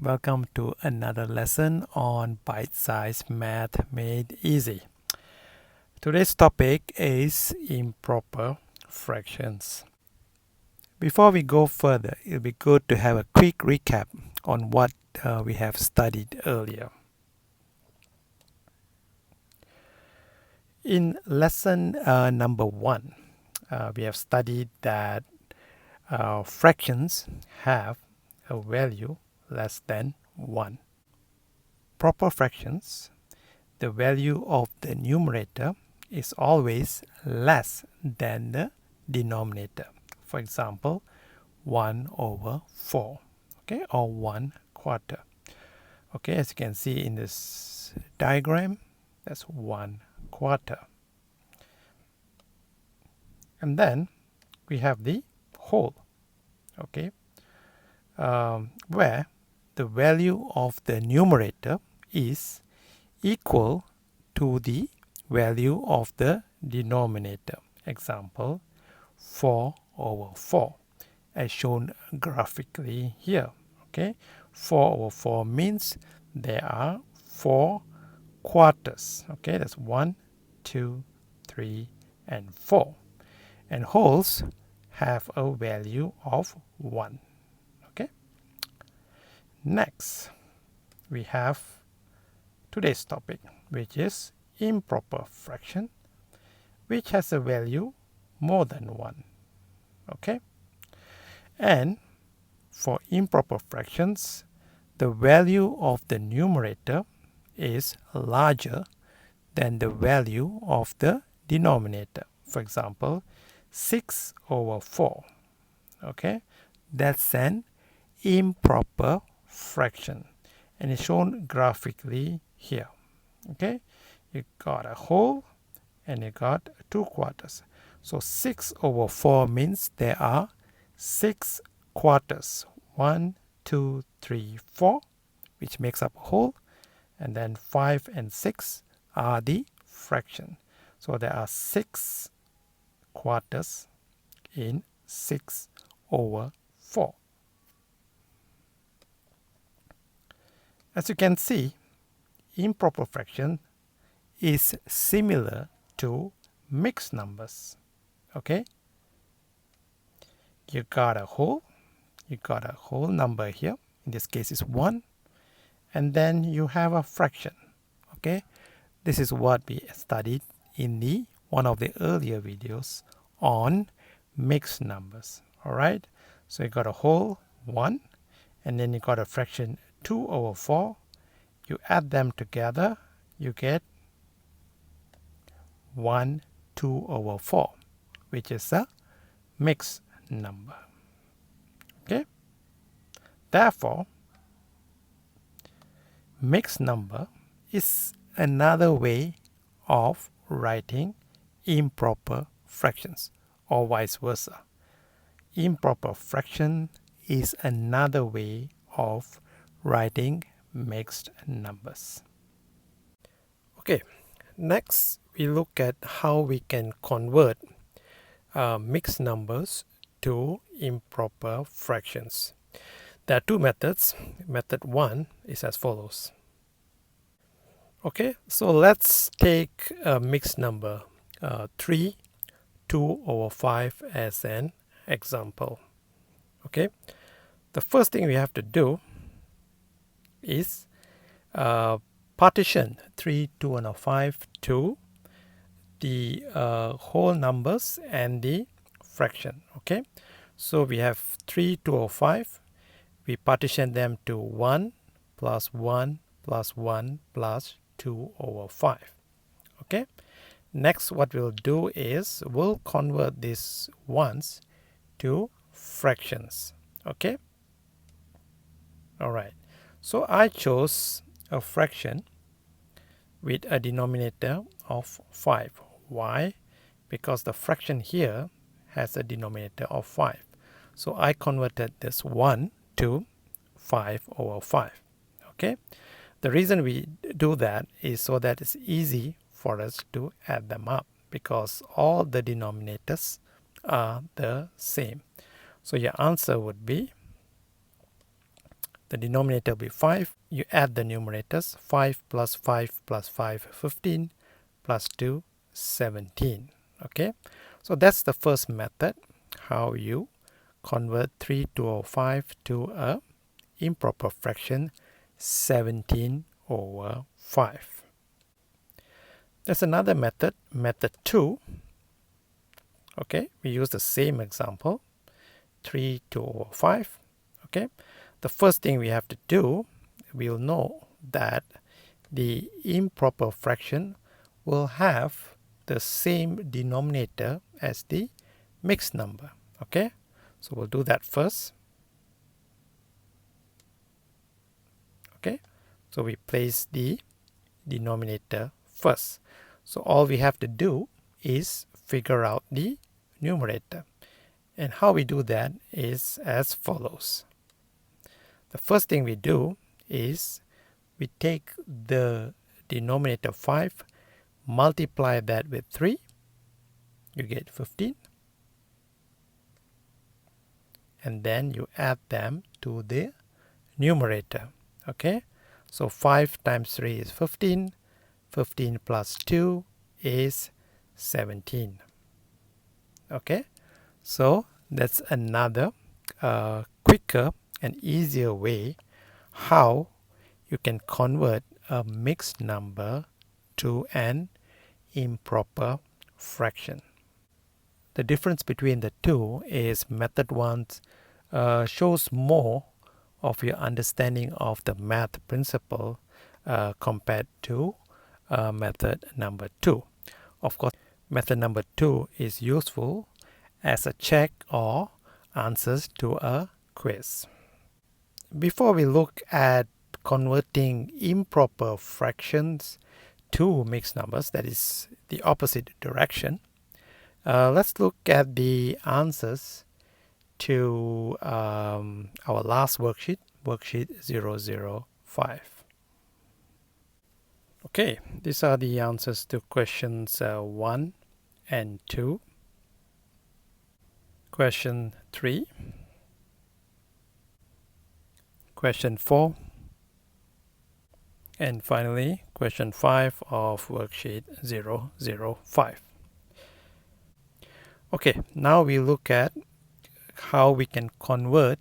welcome to another lesson on bite-sized math made easy. Today's topic is improper fractions. Before we go further, it'll be good to have a quick recap on what we have studied earlier. In lesson number 1, we have studied that fractions have a value less than 1. Proper fractions, the value of the numerator is always less than the denominator. For example, 1 over 4, okay, or 1 quarter. Okay, as you can see in this diagram, that's 1 quarter. And then we have the whole, okay, where the value of the numerator is equal to the value of the denominator. Example, 4 over 4, as shown graphically here. Okay, 4 over 4 means there are 4 quarters. Okay, that's 1, 2, 3, and 4. And wholes have a value of 1. Okay. Next, we have today's topic, which is improper fraction, which has a value more than 1. Okay. And for improper fractions, the value of the numerator is larger than the value of the denominator. For example, 6 over 4. Okay, that's an improper fraction, and it's shown graphically here. Okay, you got a whole and you got 2 quarters. So 6 over 4 means there are 6 quarters. 1, 2, 3, 4, which makes up a whole, and then 5 and 6 are the fraction. So there are 6 quarters in 6 over 4. As you can see, improper fraction is similar to mixed numbers. Okay, you got a whole number here, in this case is 1, and then you have a fraction. Okay, this is what we studied in the one of the earlier videos on mixed numbers. All right, so you got a whole 1, and then you got a fraction 2 over 4. You add them together, you get 1, 2 over 4, which is a mixed number. Okay, therefore mixed number is another way of writing improper fractions, or vice versa. Improper fraction is another way of writing mixed numbers. Okay, next we look at how we can convert mixed numbers to improper fractions. There are two methods. Method 1 is as follows. Okay, so let's take a mixed number 3, 2 over 5 as an example. Okay, the first thing we have to do is partition 3, 2, and 5 to the whole numbers and the fraction. Okay, so we have 3, 2 over 5. We partition them to 1 plus 1 plus 1 plus 2 over 5. Okay, next what we'll do is we'll convert these ones to fractions. Okay, all right, so I chose a fraction with a denominator of 5. Why? Because the fraction here has a denominator of 5. So I converted this 1 to 5 over 5. Okay, the reason we do that is so that it's easy for us to add them up, because all the denominators are the same. So your answer would be The denominator will be 5. You add the numerators. 5 plus 5 plus 5, 15, plus 2, 17. Okay, so that's the first method, how you convert 3/5 to a improper fraction 17/5. There's another method, method 2. Okay, we use the same example, 3/5. Okay, the first thing we have to do, we'll know that the improper fraction will have the same denominator as the mixed number. Okay, so we'll do that first. Okay, so we place the denominator first. So all we have to do is figure out the numerator. And how we do that is as follows. The first thing we do is we take the denominator 5, multiply that with 3, you get 15. And then you add them to the numerator. Okay, so 5 times 3 is 15. 15 plus 2 is 17. Okay, so that's another quicker and easier way how you can convert a mixed number to an improper fraction. The difference between the two is method 1 shows more of your understanding of the math principle compared to method number 2. Of course, method number 2 is useful as a check or answers to a quiz. Before we look at converting improper fractions to mixed numbers, that is the opposite direction, let's look at the answers to our last worksheet, worksheet 005. Okay, these are the answers to questions 1 and 2. Question 3. Question 4. And finally, question 5 of worksheet 005. Okay, now we look at how we can convert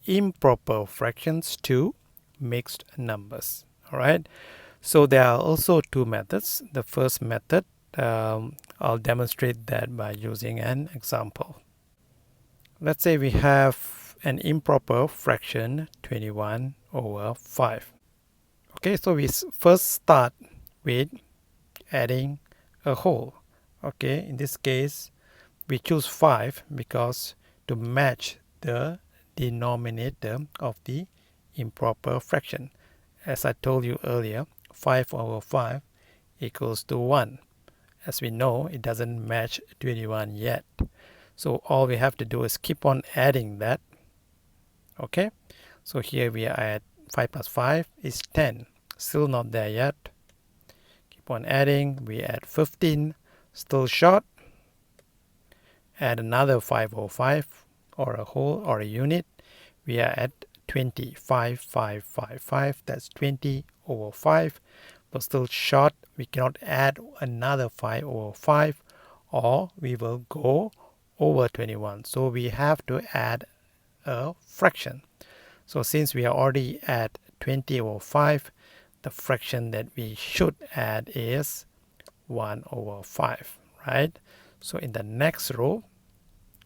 improper fractions to mixed numbers. All right, so there are also two methods. The first method, I'll demonstrate that by using an example. Let's say we have an improper fraction 21/5. Okay, so we first start with adding a whole. Okay, in this case we choose 5 because to match the denominator of the improper fraction. As I told you earlier, 5/5 equals to 1. As we know, it doesn't match 21 yet. So all we have to do is keep on adding that. Okay, so here we are at 5 plus 5 is 10. Still not there yet. Keep on adding. We add 15. Still short. Add another 5/5 or a whole or a unit. We are at 25/5. That's 20/5. But still short. We cannot add another 5/5 or we will go over 21. So we have to add a fraction. So since we are already at 20/5, the fraction that we should add is 1/5, right? So in the next row,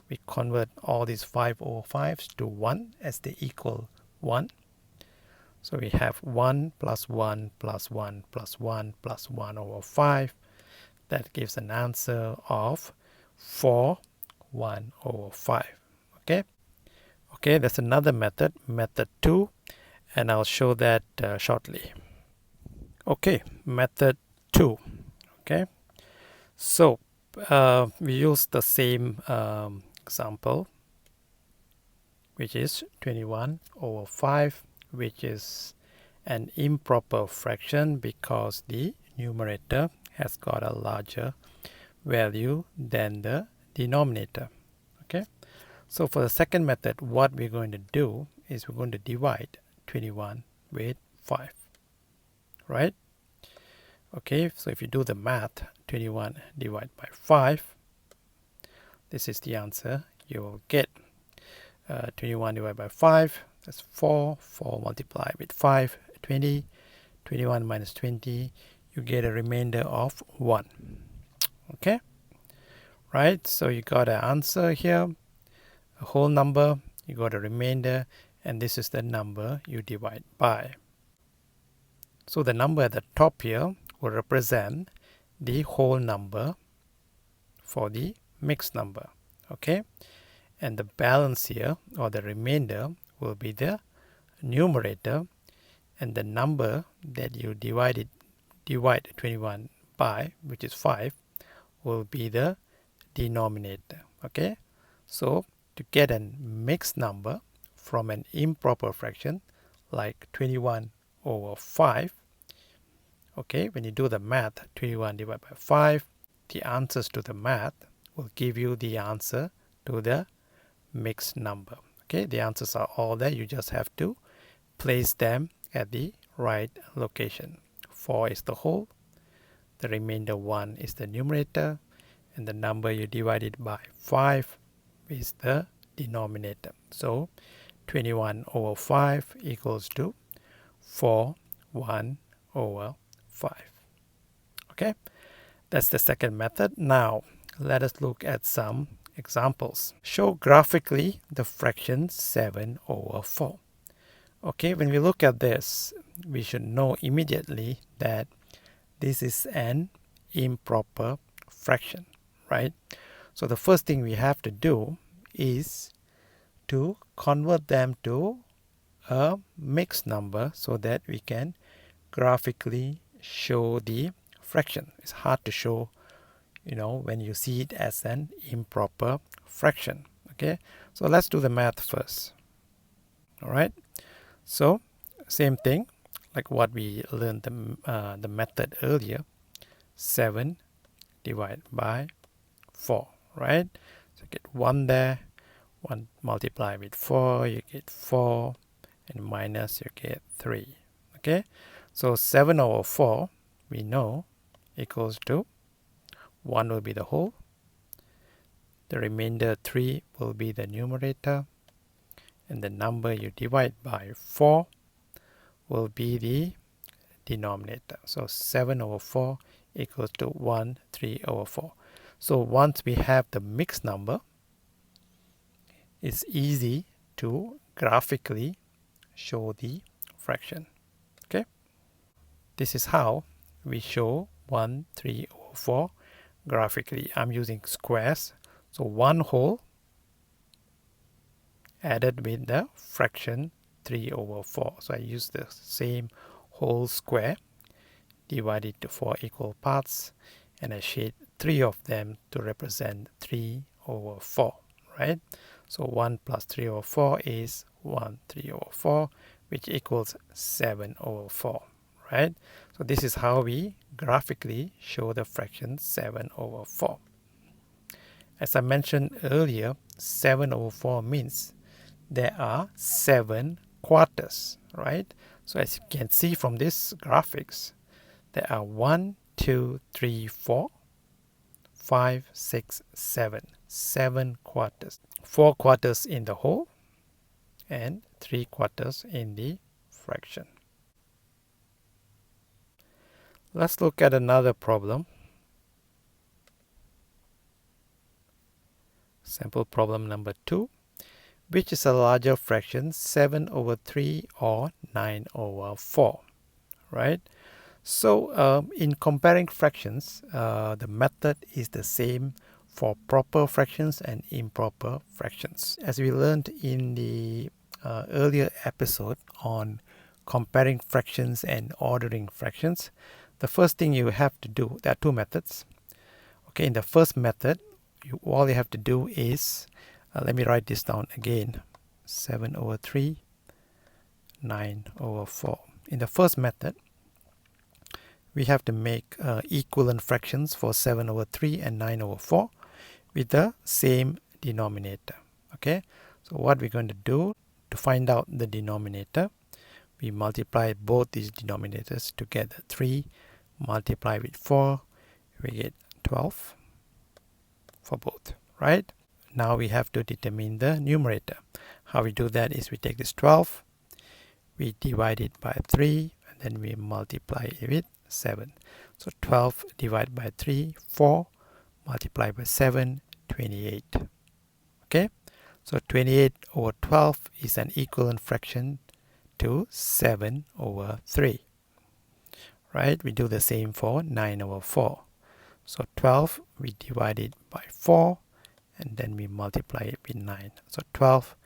we convert all these 5/5s to 1 as they equal 1. So we have 1 plus 1 plus 1 plus 1 plus 1/5. That gives an answer of 4/1/5. Okay. Okay, that's another method, method 2, and I'll show that shortly. Okay, method 2. Okay, so we use the same example, which is 21/5, which is an improper fraction because the numerator has got a larger value than the denominator. Okay, so for the second method, what we're going to do is we're going to divide 21 with 5, right? Okay, so if you do the math, 21 divided by 5, this is the answer you will get. 21 divided by 5, that's 4. 4 multiplied with 5, 20. 21 minus 20, you get a remainder of 1. Okay, right? So you got an answer here, a whole number, you got a remainder, and this is the number you divide by. So the number at the top here will represent the whole number for the mixed number. Okay, and the balance here, or the remainder, will be the numerator, and the number that you divide 21 by, which is 5, will be the denominator. Okay, so to get a mixed number from an improper fraction like 21 over 5, okay, when you do the math, 21 divided by 5, the answers to the math will give you the answer to the mixed number. Okay, the answers are all there, you just have to place them at the right location. 4 is the whole, the remainder 1 is the numerator, and the number you divided by 5 is the denominator. So 21 over 5 equals to 4, 1 over 5. Okay, that's the second method. Now let us look at some examples. Show graphically the fraction 7 over 4. Okay, when we look at this, we should know immediately that this is an improper fraction, right? So the first thing we have to do is to convert them to a mixed number so that we can graphically show the fraction. It's hard to show, when you see it as an improper fraction. Okay, so let's do the math first. All right, so same thing like what we learned the method earlier. 7 divided by 4, right? So you get 1 there, 1 multiplied with 4, you get 4, and minus you get 3. Okay, so 7 over 4 we know equals to 1 will be the whole, the remainder 3 will be the numerator, and the number you divide by 4 will be the denominator. So 7 over 4 equals to 1, 3 over 4. So once we have the mixed number, it's easy to graphically show the fraction. Okay, this is how we show 1, 3 over 4 graphically. I'm using squares, so 1 whole added with the fraction 3 over 4. So I use the same whole square, divide it to 4 equal parts, and I shade 3 of them to represent 3 over 4, right? So 1 plus 3 over 4 is 1, 3 over 4, which equals 7 over 4, right? So this is how we graphically show the fraction 7 over 4. As I mentioned earlier, 7 over 4 means there are 7 quarters, right? So as you can see from this graphics, there are 1, 2, 3, 4, 5, 6, 7. 7 quarters. 4 quarters in the whole and 3 quarters in the fraction. Let's look at another problem. Sample problem number 2. Which is a larger fraction, 7 over 3 or 9 over 4, right? So in comparing fractions, the method is the same for proper fractions and improper fractions. As we learned in the earlier episode on comparing fractions and ordering fractions, the first thing you have to do, there are 2 methods. Okay, in the first method, all you have to do is, let me write this down again, 7 over 3, 9 over 4. In the first method, we have to make equivalent fractions for 7 over 3 and 9 over 4 with the same denominator. Okay, so what we're going to do to find out the denominator, we multiply both these denominators together. 3 multiplied with 4, we get 12 for both, right? Now we have to determine the numerator. How we do that is we take this 12, we divide it by 3, and then we multiply it with 7. So 12 divided by 3, 4, multiplied by 7, 28. Okay, so 28 over 12 is an equivalent fraction to 7 over 3. Right, we do the same for 9 over 4. So 12, we divide it by 4, and then we multiply it with 9. So 12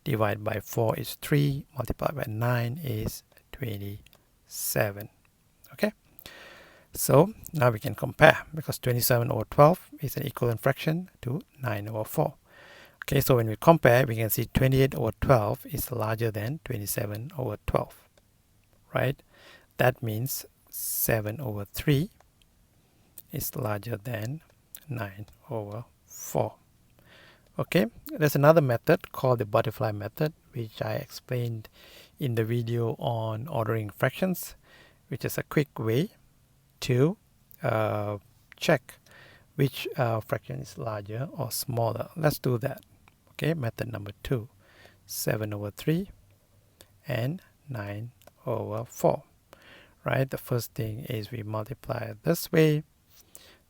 divided by 4 is 3, multiplied by 9 is 27. Okay, so now we can compare, because 27 over 12 is an equivalent fraction to 9 over 4. Okay, so when we compare, we can see 28 over 12 is larger than 27 over 12, right? That means 7 over 3 is larger than 9 over 4. Okay, there's another method called the butterfly method, which I explained in the video on ordering fractions, which is a quick way to check which fraction is larger or smaller. Let's do that. Okay, method number 2, 7 over 3 and 9 over 4. Right, the first thing is we multiply this way.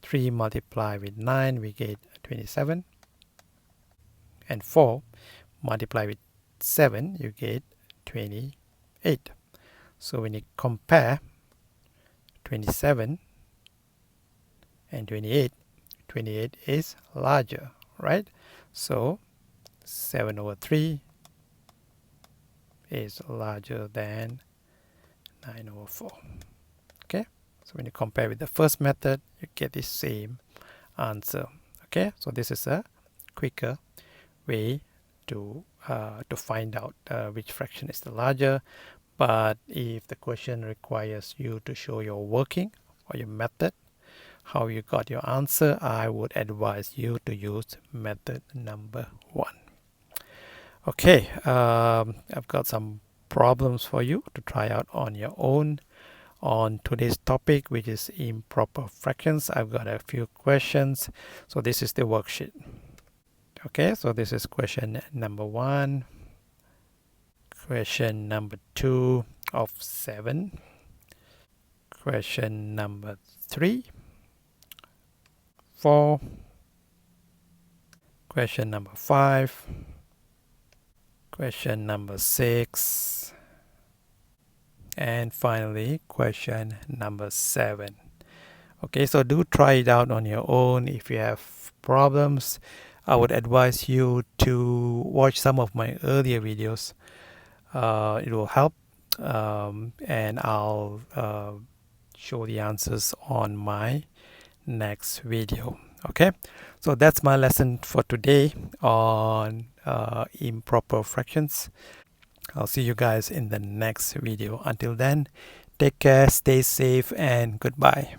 3 multiplied with 9, we get 27. And 4 multiplied with 7, you get 28. So when you compare 27 and 28, 28 is larger, right? So 7 over 3 is larger than 9 over 4. Okay, so when you compare with the first method, you get the same answer. Okay, so this is a quicker way to find out which fraction is the larger. But if the question requires you to show your working or your method, how you got your answer, I would advise you to use method number 1. Okay, I've got some problems for you to try out on your own on today's topic, which is improper fractions. I've got a few questions. So this is the worksheet. Okay, so this is question number 1, question number 2 of 7, question number 3, 4, question number 5, question number 6, and finally question number 7. Okay, so do try it out on your own. If you have problems, I would advise you to watch some of my earlier videos. It will help, and I'll show the answers on my next video. Okay, so that's my lesson for today on improper fractions. I'll see you guys in the next video. Until then, take care, stay safe, and goodbye.